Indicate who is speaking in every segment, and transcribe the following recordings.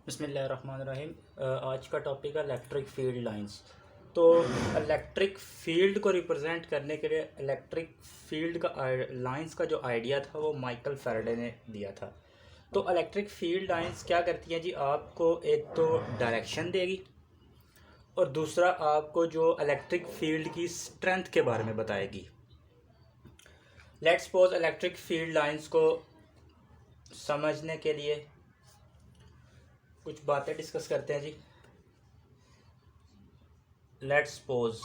Speaker 1: बिस्मिल्लाहिर्रहमानिर्रहीम। आज का टॉपिक है इलेक्ट्रिक फील्ड लाइंस। तो इलेक्ट्रिक फील्ड को रिप्रेजेंट करने के लिए इलेक्ट्रिक फील्ड का लाइंस का जो आइडिया था वो माइकल फैराडे ने दिया था। तो इलेक्ट्रिक फील्ड लाइंस क्या करती हैं जी, आपको एक तो डायरेक्शन देगी और दूसरा आपको जो इलेक्ट्रिक फील्ड की स्ट्रेंथ के बारे में बताएगी। Let's suppose electric field lines को समझने के लिए कुछ बातें डिस्कस करते हैं जी। लेट्स सपोज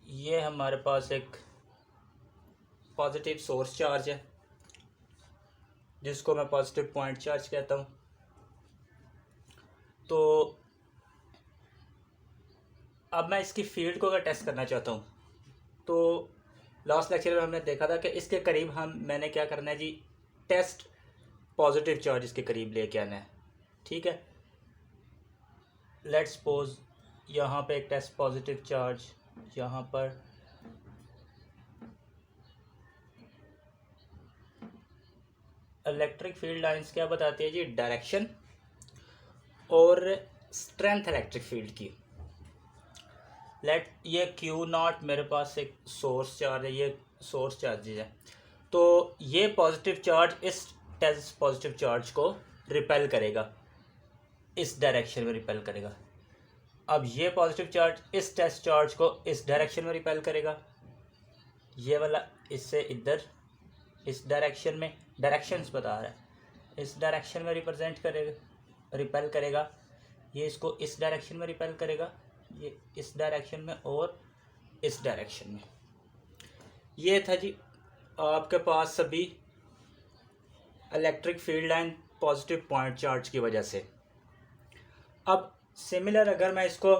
Speaker 1: ये हमारे पास एक पॉजिटिव सोर्स चार्ज है जिसको मैं पॉजिटिव पॉइंट चार्ज कहता हूँ। तो अब मैं इसकी फील्ड को अगर टेस्ट करना चाहता हूँ तो लास्ट लेक्चर में हमने देखा था कि इसके करीब मैंने क्या करना है जी, टेस्ट पॉजिटिव चार्ज इसके करीब लेके आना है। ठीक है, लेट्स सपोज यहाँ पे एक टेस्ट पॉजिटिव चार्ज, यहाँ पर इलेक्ट्रिक फील्ड लाइंस क्या बताती है जी, डायरेक्शन और स्ट्रेंथ इलेक्ट्रिक फील्ड की। ये क्यू नॉट मेरे पास एक सोर्स चार्ज है, ये सोर्स चार्जेज है। तो ये पॉजिटिव चार्ज इस टेस्ट पॉजिटिव चार्ज को रिपेल करेगा, इस डायरेक्शन में रिपेल करेगा। अब ये पॉजिटिव चार्ज इस टेस्ट चार्ज को इस डायरेक्शन में रिपेल करेगा, ये वाला इससे इधर इस डायरेक्शन में, डायरेक्शंस बता रहा है, इस डायरेक्शन में रिप्रेजेंट करेगा, रिपेल करेगा। ये इसको इस डायरेक्शन में रिपेल करेगा, ये इस डायरेक्शन में और इस डायरेक्शन में। ये था जी आपके पास सभी electric field line positive point charge की वजह से। अब सिमिलर अगर मैं इसको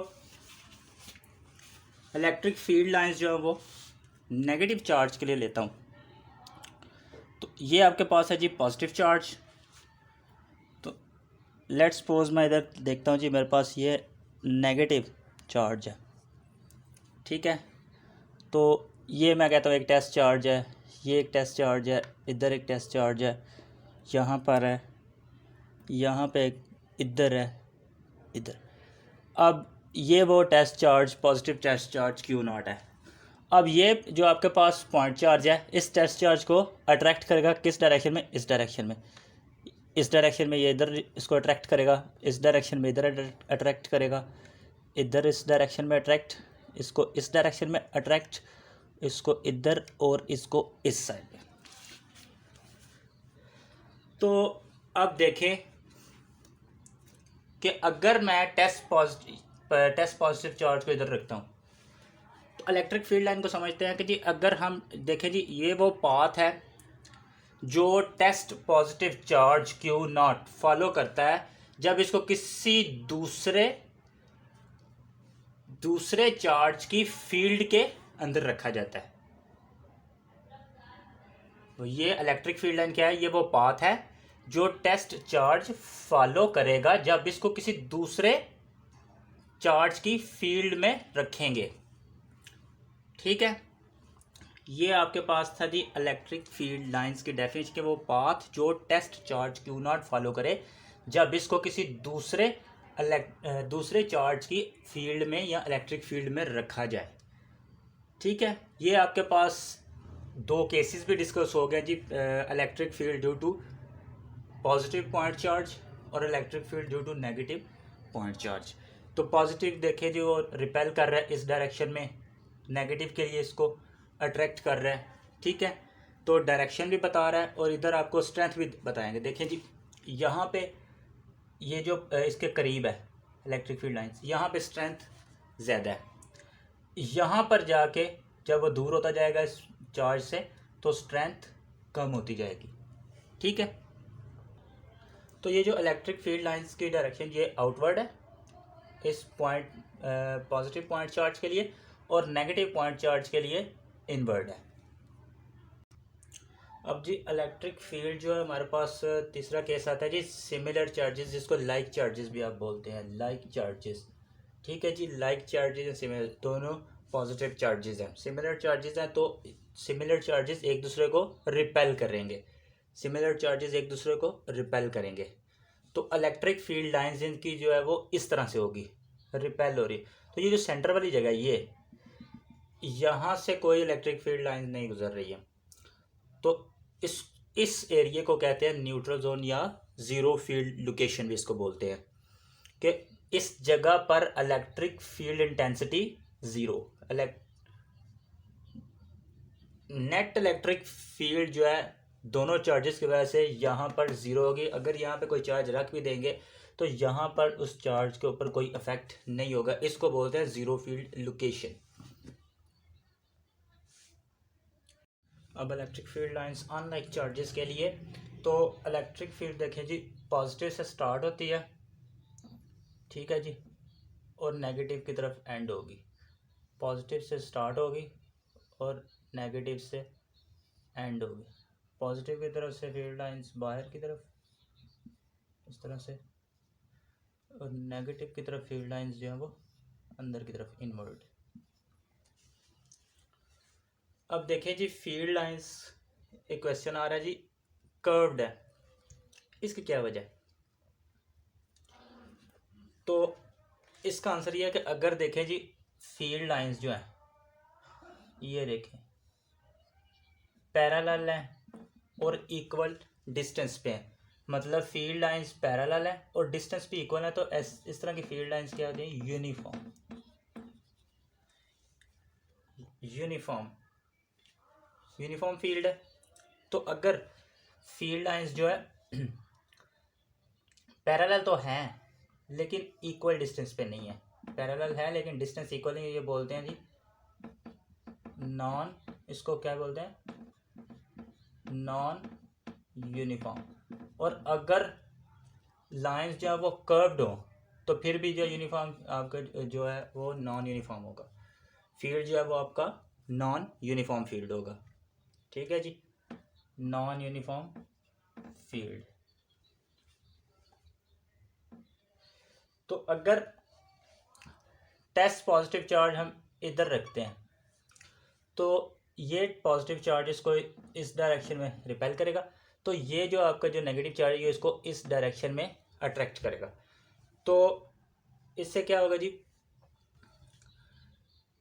Speaker 1: इलेक्ट्रिक फील्ड लाइंस जो है वो नेगेटिव चार्ज के लिए लेता हूँ, तो ये आपके पास है जी पॉजिटिव चार्ज। तो लेट्स सपोज मैं इधर देखता हूँ जी, मेरे पास ये नेगेटिव चार्ज है। ठीक है, तो ये मैं कहता हूँ एक टेस्ट चार्ज है, ये एक टेस्ट चार्ज है, इधर एक टेस्ट चार्ज है, यहाँ पर है, यहाँ पे एक इधर है, इधर। अब ये वो test charge positive test charge Q naught है। अब ये जो आपके पास पॉइंट चार्ज है इस टेस्ट चार्ज को अट्रैक्ट करेगा किस डायरेक्शन में, इस डायरेक्शन में। इस डायरेक्शन में ये इधर इसको अट्रैक्ट करेगा, इस डायरेक्शन में इधर अट्रैक्ट करेगा, इधर इस डायरेक्शन में अट्रैक्ट, इसको इस डायरेक्शन में अट्रैक्ट, इसको इधर और इसको इस साइड में। तो अब देखें कि अगर मैं टेस्ट पॉजिटिव चार्ज को इधर रखता हूँ तो इलेक्ट्रिक फील्ड लाइन को समझते हैं कि जी अगर हम देखें जी, ये वो पाथ है जो test positive charge Q naught follow करता है जब इसको किसी दूसरे चार्ज की फील्ड के अंदर रखा जाता है। तो ये इलेक्ट्रिक फील्ड लाइन क्या है, ये वो पाथ है जो टेस्ट चार्ज फॉलो करेगा जब इसको किसी दूसरे चार्ज की फील्ड में रखेंगे। ठीक है, ये आपके पास था जी इलेक्ट्रिक फील्ड लाइंस की डेफिनेशन के वो पाथ जो test charge Q naught follow करे जब इसको किसी दूसरे चार्ज की फील्ड में या इलेक्ट्रिक फील्ड में रखा जाए। ठीक है, ये आपके पास दो केसेस भी डिस्कस हो गए जी, electric field due to positive point charge और electric field due to negative point charge. तो पॉजिटिव देखें जी वो रिपेल कर रहा है इस डायरेक्शन में, नेगेटिव के लिए इसको अट्रैक्ट कर रहा है। ठीक है, तो डायरेक्शन भी बता रहा है और इधर आपको स्ट्रेंथ भी बताएंगे। देखें जी यहाँ पे ये जो इसके करीब है इलेक्ट्रिक फील्ड लाइंस, यहाँ पे स्ट्रेंथ ज़्यादा है, यहाँ पर जाके जब वो दूर होता जाएगा इस चार्ज से तो स्ट्रेंथ कम होती जाएगी। ठीक है, तो ये जो इलेक्ट्रिक फील्ड लाइंस की डायरेक्शन ये आउटवर्ड है इस पॉइंट पॉजिटिव पॉइंट चार्ज के लिए और नेगेटिव पॉइंट चार्ज के लिए इनवर्ड है। अब जी इलेक्ट्रिक फील्ड जो है हमारे पास तीसरा केस आता है जी सिमिलर चार्जेस, जिसको लाइक चार्जेस भी आप बोलते हैं, लाइक चार्जेस। ठीक है जी, लाइक चार्जेस एंड सिमिलर दोनों पॉजिटिव चार्जेस हैं। सिमिलर चार्जेस हैं तो सिमिलर चार्जेस एक दूसरे को रिपेल करेंगे, सिमिलर चार्जेस एक दूसरे को रिपेल करेंगे। तो इलेक्ट्रिक फील्ड लाइंस इनकी जो है वो इस तरह से होगी, रिपेल हो रही। तो ये जो सेंटर वाली जगह ये, यहाँ से कोई इलेक्ट्रिक फील्ड लाइन नहीं गुजर रही है, तो इस एरिया को कहते हैं न्यूट्रल जोन या ज़ीरो फील्ड लोकेशन भी इसको बोलते हैं, कि इस जगह पर electric field intensity zero, net electric field जो है दोनों चार्जेस की वजह से यहाँ पर ज़ीरो होगी। अगर यहाँ पे कोई चार्ज रख भी देंगे तो यहाँ पर उस चार्ज के ऊपर कोई इफेक्ट नहीं होगा, इसको बोलते हैं ज़ीरो फील्ड लोकेशन। अब electric field lines unlike charges के लिए, तो इलेक्ट्रिक फील्ड देखें जी पॉजिटिव से स्टार्ट होती है, ठीक है जी, और नेगेटिव की तरफ एंड होगी। पॉजिटिव से स्टार्ट होगी और नेगेटिव से एंड होगी। पॉजिटिव की तरफ से फील्ड लाइंस बाहर की तरफ इस तरह से, और नेगेटिव की तरफ फील्ड लाइंस जो है वो अंदर की तरफ इनवर्ड। अब देखें जी फील्ड लाइंस, एक क्वेश्चन आ रहा है जी, कर्व्ड है, इसकी क्या वजह है? तो इसका आंसर ये है कि अगर देखें जी फील्ड लाइंस जो है ये देखें पैरेलल है और इक्वल डिस्टेंस पे है, मतलब फील्ड लाइंस पैरेलल है और डिस्टेंस भी इक्वल है, तो इस तरह की फील्ड लाइंस क्या होती हैं? यूनिफॉर्म। यूनिफॉर्म फील्ड है। तो अगर फील्ड लाइंस जो है पैरेलल तो हैं लेकिन इक्वल डिस्टेंस पे नहीं है, पैरेलल है लेकिन डिस्टेंस इक्वल नहीं है, ये बोलते हैं जी नॉन, इसको क्या बोलते हैं? Non uniform. और अगर लाइंस जो है वो कर्व्ड हो तो फिर भी जो यूनिफॉर्म आपका जो है वो नॉन यूनिफॉर्म होगा, फील्ड जो है वो आपका नॉन यूनिफॉर्म फील्ड होगा, ठीक है जी, नॉन यूनिफॉर्म फील्ड। तो अगर टेस्ट पॉजिटिव चार्ज हम इधर रखते हैं तो ये पॉजिटिव चार्ज इसको इस डायरेक्शन में रिपेल करेगा, तो ये जो आपका जो नेगेटिव चार्ज है इसको इस डायरेक्शन में अट्रैक्ट करेगा। तो इससे क्या होगा जी,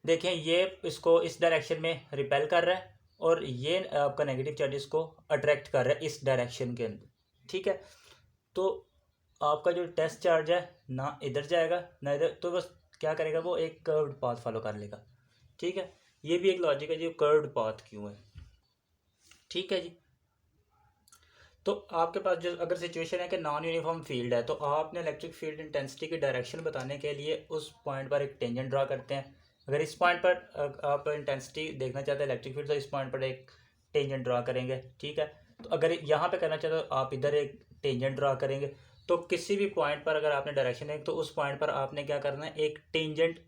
Speaker 1: देखें ये इसको इस डायरेक्शन में रिपेल कर रहा है और ये आपका नेगेटिव चार्ज इसको अट्रैक्ट कर रहा है इस डायरेक्शन के अंदर, ठीक है। तो आपका जो टेस्ट चार्ज है ना इधर जाएगा ना इधर, तो बस क्या करेगा वो एक कर्व्ड पाथ फॉलो कर लेगा, ठीक है। ये भी एक लॉजिक है जी, कर्व्ड पाथ क्यों है, ठीक है जी। तो आपके पास जो अगर सिचुएशन है कि नॉन यूनिफॉर्म फील्ड है, तो आपने इलेक्ट्रिक फील्ड इंटेंसिटी की डायरेक्शन बताने के लिए उस पॉइंट पर एक टेंजेंट ड्रा करते हैं। अगर इस पॉइंट पर आप इंटेंसिटी देखना चाहते हैं इलेक्ट्रिक फील्ड, तो इस पॉइंट पर एक टेंजेंट ड्रा करेंगे, ठीक है। तो अगर यहाँ पे करना चाहते हो आप इधर एक टेंजेंट ड्रा करेंगे। तो किसी भी पॉइंट पर अगर आपने डायरेक्शन है तो उस पॉइंट पर आपने क्या करना है, एक टेंजेंट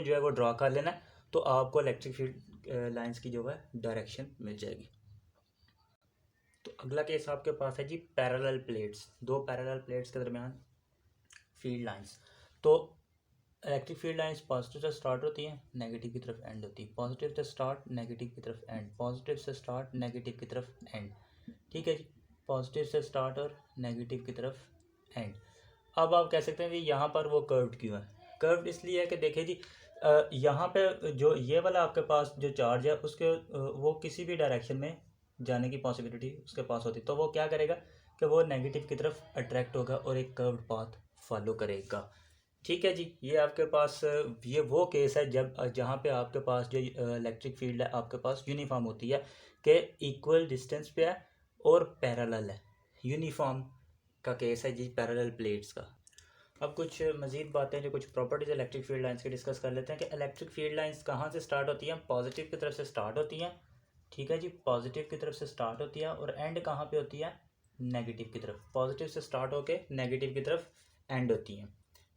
Speaker 1: जो है वो ड्रा कर लेना है, तो आपको इलेक्ट्रिक फील्ड लाइंस की जो है डायरेक्शन मिल जाएगी। तो अगला केस आपके पास है जी पैरेलल प्लेट्स, दो पैरेलल प्लेट्स के दरमियान फील्ड लाइंस। तो इलेक्ट्रिक फील्ड लाइंस पॉजिटिव से स्टार्ट होती हैं, नेगेटिव की तरफ एंड होती है, पॉजिटिव से स्टार्ट नेगेटिव की तरफ एंड, पॉजिटिव से स्टार्ट नेगेटिव की तरफ एंड, ठीक है जी, पॉजिटिव से स्टार्ट और नेगेटिव की तरफ एंड। अब आप कह सकते हैं कि यहाँ पर वो कर्व्ड क्यों है? कर्व्ड इसलिए है कि देखिए जी यहाँ पे जो ये वाला आपके पास जो चार्ज है उसके वो किसी भी डायरेक्शन में जाने की पॉसिबिलिटी उसके पास होती है, तो वो क्या करेगा कि वो नेगेटिव की तरफ अट्रैक्ट होगा और एक कर्व्ड पाथ फॉलो करेगा, ठीक है जी। ये आपके पास ये वो केस है जब जहाँ पे आपके पास जो इलेक्ट्रिक फील्ड है आपके पास यूनिफॉर्म होती है कि इक्वल डिस्टेंस पे है और पैरेलल है, यूनिफॉर्म का केस है जी पैरेलल प्लेट्स का। अब कुछ मज़ीद बातें जो कुछ प्रॉपर्टीज़ इलेक्ट्रिक फील्ड लाइंस की डिस्कस कर लेते हैं कि इलेक्ट्रिक फील्ड लाइंस कहाँ से स्टार्ट होती हैं? पॉजिटिव की तरफ से स्टार्ट होती हैं, ठीक है जी, पॉजिटिव की तरफ से स्टार्ट होती है, और एंड कहाँ पे होती है? नेगेटिव की तरफ। पॉजिटिव से स्टार्ट होके नेगेटिव की तरफ एंड होती हैं,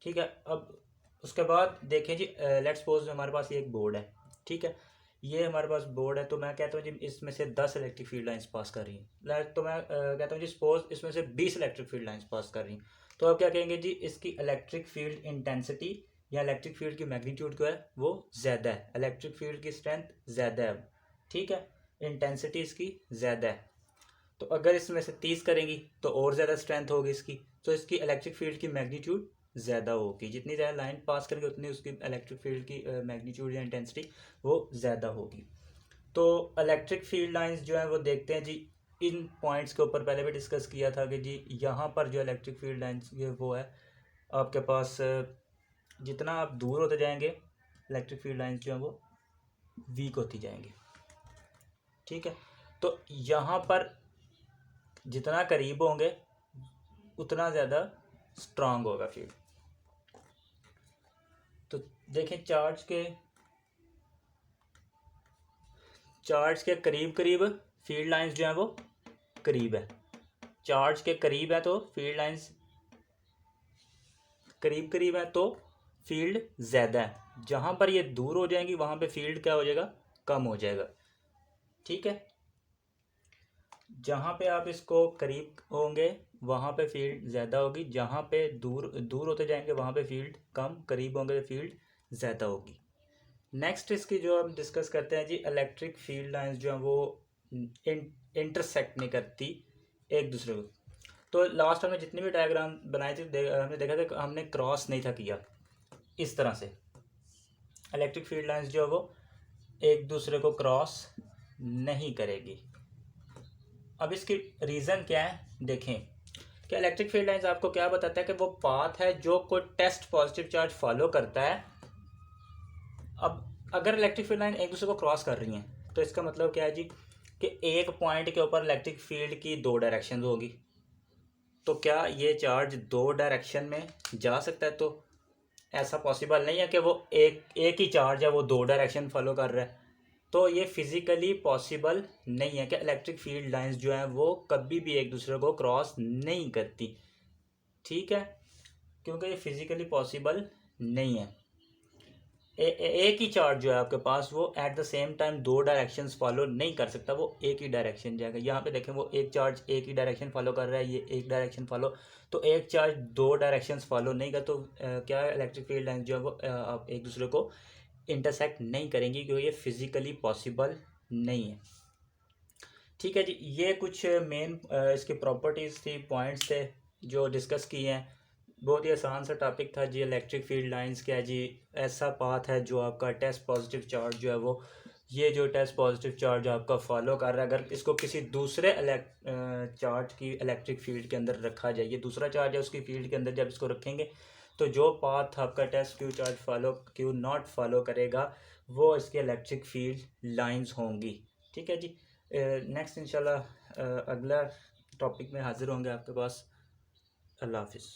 Speaker 1: ठीक है। अब उसके बाद देखें जी लेट्स सपोज हमारे पास ये एक बोर्ड है, ठीक है, ये हमारे पास बोर्ड है, तो मैं कहता हूँ जी इसमें से 10 इलेक्ट्रिक फील्ड लाइंस पास कर रही हैं, तो मैं कहता हूँ जी सपोज इसमें से 20 इलेक्ट्रिक फील्ड लाइंस पास कर रही हैं, तो आप क्या कहेंगे जी इसकी इलेक्ट्रिक फील्ड इंटेंसिटी या इलेक्ट्रिक फील्ड की मैग्नीट्यूड जो है वो ज़्यादा है, इलेक्ट्रिक फील्ड की स्ट्रेंथ ज़्यादा है, ठीक है, इंटेंसिटी इसकी ज़्यादा है। तो अगर इसमें से 30 करेंगी तो और ज़्यादा स्ट्रेंथ होगी इसकी, तो इसकी इलेक्ट्रिक फील्ड की मैग्नीट्यूड ज़्यादा होगी। जितनी ज़्यादा लाइन पास करेंगे उतनी उसकी इलेक्ट्रिक फील्ड की मैग्नीट्यूड या इंटेंसिटी वो ज़्यादा होगी। तो इलेक्ट्रिक फील्ड लाइंस जो है वो देखते हैं जी, इन पॉइंट्स के ऊपर पहले भी डिस्कस किया था कि जी यहाँ पर जो इलेक्ट्रिक फील्ड लाइंस ये वो है आपके पास, जितना आप दूर होते जाएंगे इलेक्ट्रिक फील्ड लाइंस जो है वो वीक होती जाएंगी। ठीक है, तो यहाँ पर जितना करीब होंगे उतना ज़्यादा स्ट्रांग होगा फील्ड। तो देखें चार्ज के करीब करीब फील्ड लाइंस जो है वो करीब है, चार्ज के करीब है तो फील्ड लाइंस करीब करीब है तो फील्ड ज़्यादा है, जहाँ पर ये दूर हो जाएंगी वहाँ पे फील्ड क्या हो जाएगा, कम हो जाएगा। ठीक है, जहाँ पे आप इसको करीब होंगे वहाँ पे फील्ड ज़्यादा होगी, जहाँ पे दूर दूर होते जाएंगे वहाँ पे फील्ड कम, करीब होंगे तो फील्ड ज़्यादा होगी। नेक्स्ट इसकी जो हम डिस्कस करते हैं जी, इलेक्ट्रिक फील्ड लाइंस जो हैं वो इंटरसेक्ट नहीं करती एक दूसरे को। तो लास्ट हमने जितनी भी डायग्राम बनाए थे हमने देखा था हमने क्रॉस नहीं था किया इस तरह से। इलेक्ट्रिक फील्ड लाइंस जो है वो एक दूसरे को क्रॉस नहीं करेगी। अब इसकी रीज़न क्या है देखें कि इलेक्ट्रिक फील्ड लाइंस आपको क्या बताता है कि वो पाथ है जो कोई टेस्ट पॉजिटिव चार्ज फॉलो करता है। अब अगर इलेक्ट्रिक फील्ड लाइन एक दूसरे को क्रॉस कर रही हैं तो इसका मतलब क्या है जी कि एक पॉइंट के ऊपर इलेक्ट्रिक फील्ड की दो डायरेक्शन होगी। तो क्या ये चार्ज दो डायरेक्शन में जा सकता है? तो ऐसा पॉसिबल नहीं है कि वो एक ही चार्ज है वो दो डायरेक्शन फॉलो कर रहा है। तो ये फिज़िकली पॉसिबल नहीं है कि इलेक्ट्रिक फील्ड लाइंस जो हैं वो कभी भी एक दूसरे को क्रॉस नहीं करती। ठीक है, क्योंकि ये फिज़िकली पॉसिबल नहीं है। एक ही चार्ज जो है आपके पास वो एट द सेम टाइम दो डायरेक्शंस फॉलो नहीं कर सकता, वो एक ही डायरेक्शन जाएगा। यहाँ पे देखें वो एक चार्ज एक ही डायरेक्शन फॉलो कर रहा है, ये एक डायरेक्शन फॉलो, तो एक चार्ज दो डायरेक्शंस फॉलो नहीं कर, तो क्या इलेक्ट्रिक फील्ड लाइन जो है वो आप एक दूसरे को इंटरसेक्ट नहीं करेंगी क्योंकि ये फिज़िकली पॉसिबल नहीं है। ठीक है जी, ये कुछ मेन इसकी प्रॉपर्टीज़ थी, पॉइंट्स थे जो डिस्कस किए हैं। बहुत ही आसान सा टॉपिक था जी। इलेक्ट्रिक फील्ड लाइंस क्या है जी, ऐसा पाथ है जो आपका टेस्ट पॉजिटिव चार्ज जो है वो, ये जो टेस्ट पॉजिटिव चार्ज आपका फॉलो कर रहा है, अगर इसको किसी दूसरे चार्ज की इलेक्ट्रिक फील्ड के अंदर रखा जाए, ये दूसरा चार्ज है उसकी फील्ड के अंदर जब इसको रखेंगे तो जो पाथ आपका test Q charge Q naught follow करेगा वो इसकी इलेक्ट्रिक फील्ड लाइंस होंगी। ठीक है जी, नेक्स्ट इंशाल्लाह अगला टॉपिक में हाज़िर होंगे आपके पास। अल्लाह हाफिज़।